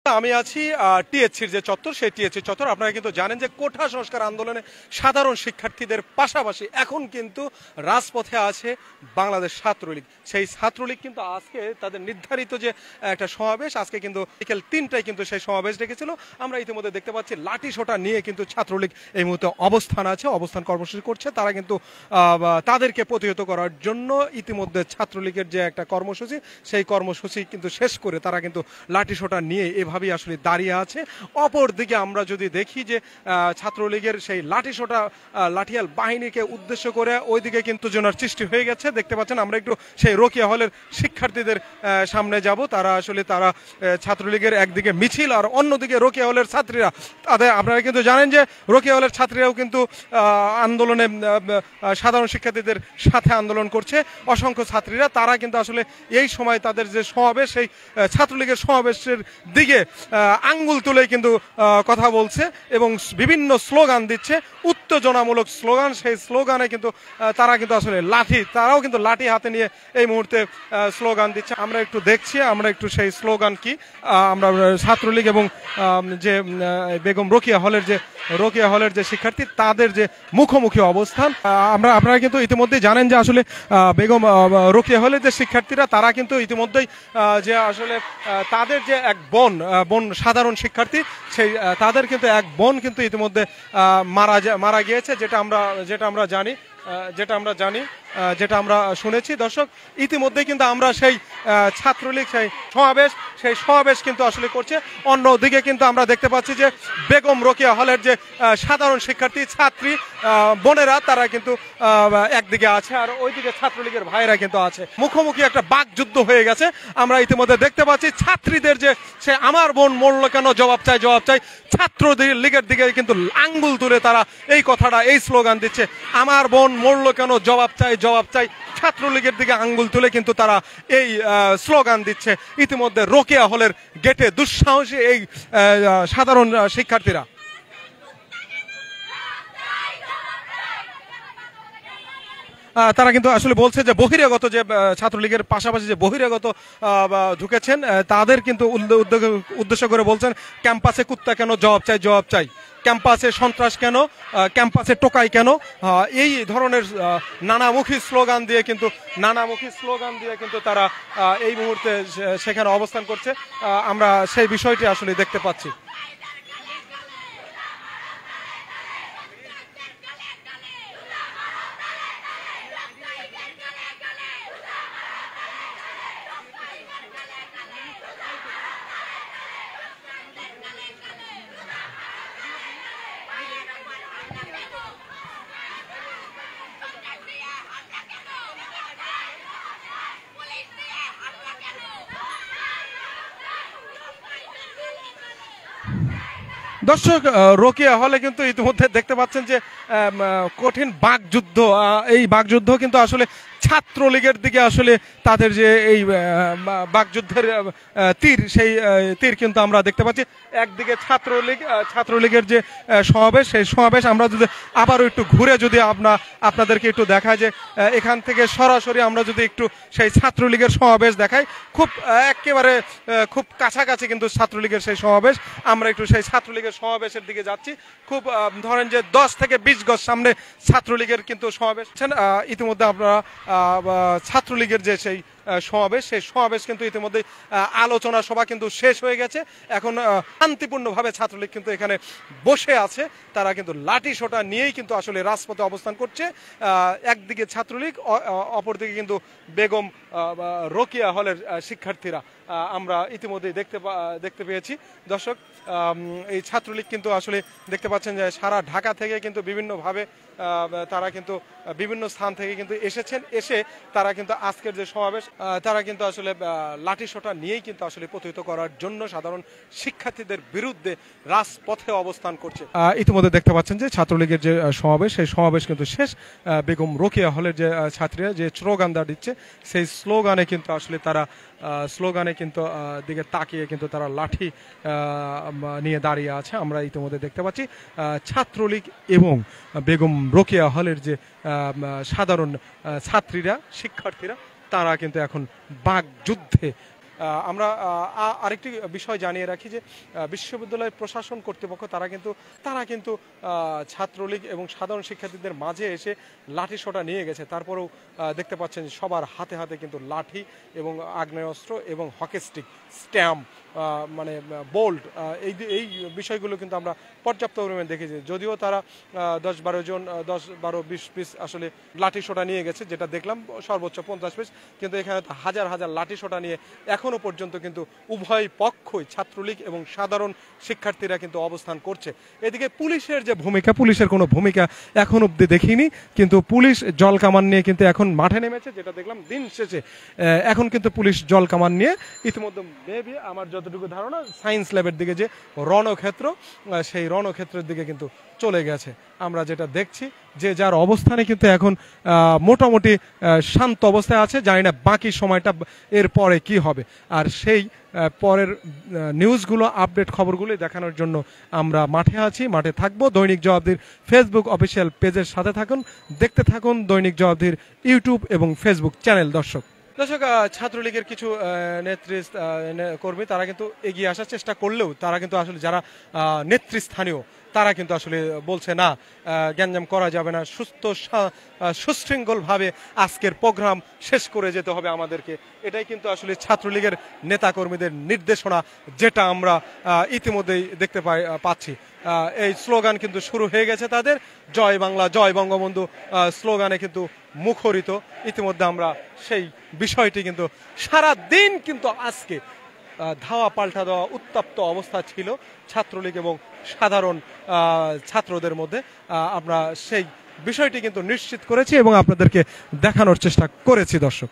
আমি আছি টিএসসির যে চত্বর, সেই টিএসসি চত্বর। আপনারা কিন্তু জানেন যে কোঠা সংস্কার আন্দোলনে সাধারণ শিক্ষার্থীদের পাশাপাশি এখন কিন্তু রাজপথে আছে বাংলাদেশ ছাত্রলীগ। সেই ছাত্রলীগ কিন্তু আজকে তাদের নির্ধারিত যে একটা সমাবেশ, আজকে কিন্তু বিকেল ৩টায় কিন্তু সেই সমাবেশ ডেকেছিল। আমরা ইতিমধ্যে দেখতে পাচ্ছি লাঠি সোঁটা নিয়ে কিন্তু ছাত্রলীগ এই মুহূর্তে অবস্থান কর্মসূচি করছে। তারা কিন্তু তাদেরকে প্রতিহত করার জন্য ইতিমধ্যে ছাত্রলীগের যে একটা কর্মসূচি, সেই কর্মসূচি কিন্তু শেষ করে তারা কিন্তু লাঠি সোঁটা নিয়ে ভাবে আসলে দাঁড়িয়ে আছে। অপর দিকে আমরা যদি দেখি যে ছাত্রলীগের সেই লাঠিসোঁটা লাঠিয়াল বাহিনীকে উদ্দেশ্য করে ওইদিকে কিন্তু জনার সৃষ্টি হয়ে গেছে। দেখতে পাচ্ছেন, আমরা একটু সেই রোকেয়া হলের শিক্ষার্থীদের সামনে যাব। তারা ছাত্রলীগের একদিকে মিছিল আর অন্যদিকে রোকেয়া হলের ছাত্রীরা, তাদের আপনারা কিন্তু জানেন যে রোকেয়া হলের ছাত্রীরাও কিন্তু আন্দোলনে সাধারণ শিক্ষার্থীদের সাথে আন্দোলন করছে। অসংখ্য ছাত্রীরা তারা কিন্তু আসলে এই সময় তাদের যে সমাবেশ, সেই ছাত্রলীগের সমাবেশের দিকে আঙ্গুল তুলে কিন্তু কথা বলছে এবং বিভিন্ন স্লোগান দিচ্ছে, উত্তেজনামূলক স্লোগান। সেই স্লোগানে কিন্তু তারা কিন্তু আসলে তারাও কিন্তু লাঠি হাতে নিয়ে এই মুহূর্তে স্লোগান দিচ্ছে। আমরা একটু দেখছি, আমরা একটু সেই স্লোগান কি আমরা ছাত্রলীগ এবং যে বেগম রোকেয়া হলের যে শিক্ষার্থী, তাদের যে মুখোমুখি অবস্থান, আপনারা কিন্তু ইতিমধ্যেই জানেন যে আসলে বেগম রোকেয়া হলের যে শিক্ষার্থীরা তারা কিন্তু ইতিমধ্যেই যে আসলে তাদের যে এক বোন সাধারণ শিক্ষার্থী, সেই তাদের কিন্তু এক বোন কিন্তু ইতিমধ্যে মারা গিয়েছে, যেটা আমরা শুনেছি। দর্শক, ইতিমধ্যে কিন্তু আমরা সেই ছাত্রলীগ সেই সমাবেশ কিন্তু আসলে করছে। অন্যদিকে কিন্তু আমরা দেখতে পাচ্ছি যে বেগম রোকেয়া হলের যে সাধারণ শিক্ষার্থী ছাত্রী বোনেরা, তারা কিন্তু একদিকে আছে আর ওইদিকে ছাত্রলীগের ভাইরা কিন্তু আছে। মুখোমুখি একটা বাকযুদ্ধ হয়ে গেছে। আমরা ইতিমধ্যে দেখতে পাচ্ছি ছাত্রীদের যে সে আমার বোন মরলো কেন, জবাব চাই। ছাত্রলীগের দিকে কিন্তু আঙ্গুল তুলে তারা এই কথাটা, এই স্লোগান দিচ্ছে, আমার বোন মরলো কেন, জবাব চাই। ছাত্রলীগের দিকে আঙ্গুল তুলে কিন্তু তারা এই স্লোগান দিচ্ছে। ইতিমধ্যে রোকেয়া হলের গেটে দুঃসাহসী এই সাধারণ শিক্ষার্থীরা তারা কিন্তু আসলে বলছে যে বহিরাগত যে ছাত্রলীগের পাশাপাশি যে বহিরাগত ঢুকেছেন, তাদের কিন্তু উদ্দেশ্য করে বলছেন, ক্যাম্পাসে কুত্তা কেন, জবাব চাই। ক্যাম্পাসে সন্ত্রাস কেন, ক্যাম্পাসে টোকাই কেন, এই ধরনের নানামুখী স্লোগান দিয়ে কিন্তু তারা এই মুহূর্তে সেখানে অবস্থান করছে। আমরা সেই বিষয়টি আসলে দেখতে পাচ্ছি। দর্শক, রোকেয়া হলে কিন্তু ইতিমধ্যে দেখতে পাচ্ছেন যে কঠিন বাকযুদ্ধ, এই বাকযুদ্ধ কিন্তু আসলে ছাত্রলীগের দিকে আসলে তাদের যে এই বাকযুদ্ধের তীর, সেই তীর কিন্তু আমরা দেখতে পাচ্ছি। একদিকে ছাত্রলীগের যে সমাবেশ, সেই সমাবেশ আমরা যদি আবারও একটু ঘুরে যদি আপনাদেরকে একটু দেখায় যে এখান থেকে সরাসরি আমরা যদি একটু সেই ছাত্রলীগের সমাবেশ দেখাই, একেবারে খুব কাছাকাছি কিন্তু ছাত্রলীগের সেই সমাবেশ। আমরা একটু সেই ছাত্রলীগের সমাবেশের দিকে যাচ্ছি। খুব ধরেন যে 10 থেকে 20 গজ সামনে ছাত্রলীগের কিন্তু সমাবেশ। ইতিমধ্যে আপনারা ছাত্রলীগের যে সেই সমাবেশ কিন্তু ইতিমধ্যে আলোচনা সভা কিন্তু শেষ হয়ে গেছে। এখন শান্তিপূর্ণভাবে ছাত্রলীগ কিন্তু এখানে বসে আছে। তারা কিন্তু লাঠি সোঁটা নিয়েই কিন্তু আসলে রাজপথে অবস্থান করছে। একদিকে ছাত্রলীগ, অপরদিকে কিন্তু বেগম রোকেয়া হলের শিক্ষার্থীরা আমরা ইতিমধ্যেই দেখতে পেয়েছি। দর্শক, এই ছাত্রলীগ কিন্তু আসলে দেখতে পাচ্ছেন যে সারা ঢাকা থেকে কিন্তু বিভিন্নভাবে তারা কিন্তু বিভিন্ন স্থান থেকে কিন্তু এসে তারা কিন্তু আজকের যে সমাবেশ, তারা কিন্তু আসলে লাঠি সোঁটা নিয়েই কিন্তু আসলে প্রতিহত করার জন্য সাধারণ শিক্ষার্থীদের বিরুদ্ধে রাজপথে অবস্থান করছে। ইতিমধ্যে দেখতে পাচ্ছেন যে ছাত্রলীগের যে সমাবেশ, সেই সমাবেশ কিন্তু শেষ। বেগম রোকেয়া হলের যে ছাত্রীরা যে স্লোগানটা দিচ্ছে, সেই স্লোগানে কিন্তু আসলে তারা দিকে তাকিয়ে কিন্তু তারা লাঠি নিয়ে দাঁড়িয়ে আছে। আমরা ইতিমধ্যে দেখতে পাচ্ছি ছাত্রলীগ এবং বেগম রোকেয়া হলের যে সাধারণ ছাত্রীরা, শিক্ষার্থীরা, তারা কিন্তু এখন বাকযুদ্ধে আমরা আরেকটি বিষয় জানিয়ে রাখি যে বিশ্ববিদ্যালয় প্রশাসন কর্তৃপক্ষ তারা কিন্তু ছাত্রলীগ এবং সাধারণ শিক্ষার্থীদের মাঝে এসে লাঠি সোঁটা নিয়ে গেছে। তারপরেও দেখতে পাচ্ছেন সবার হাতে হাতে কিন্তু লাঠি এবং আগ্নেয়াস্ত্র এবং হকি স্টিক, স্ট্যাম্প, মানে বোল্ট, এই বিষয়গুলো কিন্তু আমরা পর্যাপ্ত পরিমাণে দেখেছি। যদিও তারা 10-12 পিস আসলে লাঠি সোঁটা নিয়ে গেছে, যেটা দেখলাম সর্বোচ্চ 50 পিস, কিন্তু এখানে হাজার হাজার লাঠি সোঁটা নিয়ে এখনো পর্যন্ত কিন্তু উভয় পক্ষই ছাত্রলীগ এবং সাধারণ শিক্ষার্থীরা কিন্তু অবস্থান করছে। এদিকে পুলিশের যে ভূমিকা, পুলিশের কোনো ভূমিকা এখন অব্দি দেখিনি, কিন্তু পুলিশ জল কামান নিয়ে কিন্তু এখন মাঠে নেমেছে, যেটা দেখলাম দিন শেষে। এখন কিন্তু পুলিশ জল কামান নিয়ে ইতিমধ্যে মেবি আমার যতটুকু ধারণা সায়েন্স ল্যাবের দিকে যে রণক্ষেত্র, সেই রণক্ষেত্রের দিকে কিন্তু চলে গেছে। আমরা যেটা দেখছি যে যার অবস্থানে কিন্তু এখন মোটামুটি শান্ত অবস্থায় আছে। জানি না বাকি সময়টা এর পরে কি হবে। আর সেই পরের নিউজগুলো, আপডেট খবরগুলো দেখানোর জন্য আমরা মাঠে আছি, মাঠে থাকবো। দৈনিক জবাবদিহির ফেসবুক অফিসিয়াল পেজের সাথে থাকুন, দেখতে থাকুন দৈনিক জবাবদিহির ইউটিউব এবং ফেসবুক চ্যানেল। দর্শক, ছাত্রলীগের কিছু কর্মী তারা কিন্তু এগিয়ে আসার চেষ্টা করলেও তারা কিন্তু আসলে যারা নেতৃস্থানীয় তারা কিন্তু আসলে বলছে না, গ্যাঞ্জাম করা যাবে না, সুশৃঙ্খলভাবে আজকের প্রোগ্রাম শেষ করে যেতে হবে আমাদেরকে। এটাই কিন্তু আসলে ছাত্রলীগের নেতাকর্মীদের নির্দেশনা, যেটা আমরা ইতিমধ্যেই দেখতে পাচ্ছি। এই স্লোগান কিন্তু শুরু হয়ে গেছে তাদের, জয় বাংলা জয় বঙ্গবন্ধু স্লোগানে কিন্তু মুখরিত। ইতিমধ্যে আমরা সেই বিষয়টি কিন্তু সারা দিন কিন্তু আজকে ধাওয়া পাল্টা দেওয়া উত্তপ্ত অবস্থা ছিল ছাত্রলীগ এবং সাধারণ ছাত্রদের মধ্যে। আমরা সেই বিষয়টি কিন্তু নিশ্চিত করেছি এবং আপনাদেরকে দেখানোর চেষ্টা করেছি। দর্শক।